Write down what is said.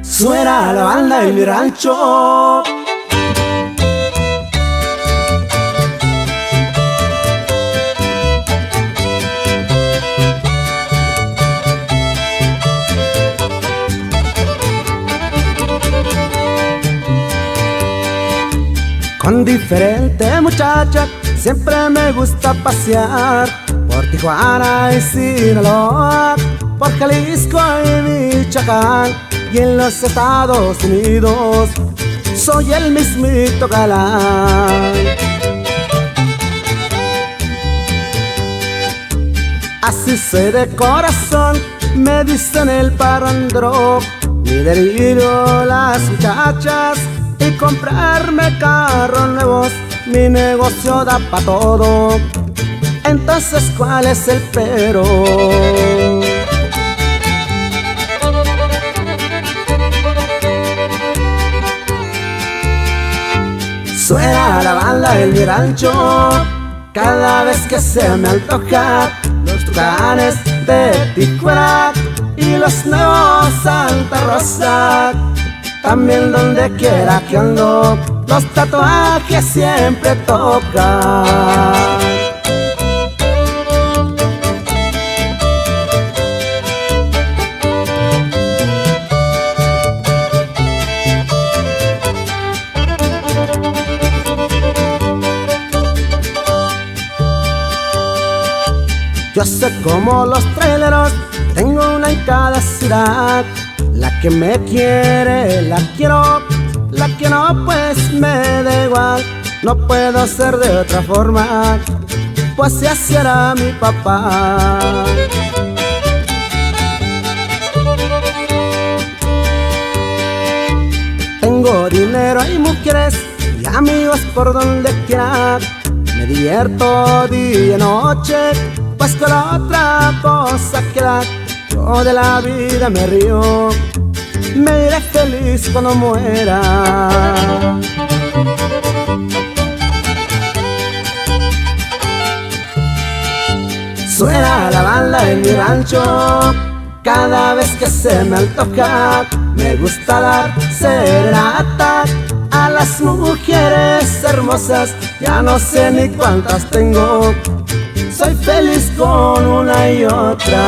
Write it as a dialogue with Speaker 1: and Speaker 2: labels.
Speaker 1: Suena la banda en mi rancho. Con diferentes muchachas siempre me gusta pasear por Tijuana y Sinaloa, por Jalisco y Michoacán, y en los Estados Unidos soy el mismito galán. Así soy de corazón, me dicen el parrandero, mi delirio las muchachas y comprarme carros nuevos, mi negocio da pa' todo. Entonces, ¿cuál es el pero? Suena la banda en mi rancho cada vez que se me antoja, los tucanes de Tijuana y los nuevos Santa Rosa. También donde quiera que ando, los tatuajes siempre tocan. Yo sé como los traileros, tengo una en cada ciudad. La que me quiere, la quiero, la que no, pues me da igual. No puedo ser de otra forma, pues si así era mi papá. Tengo dinero y mujeres y amigos por donde quiera. Me divierto día y noche, pues con otra cosa que da. Yo de la vida me río, me iré feliz cuando muera. Suena la banda en mi rancho cada vez que se me antoja. Me gusta dar serenata a las mujeres hermosas, ya no sé ni cuántas tengo. Soy feliz con una y otra.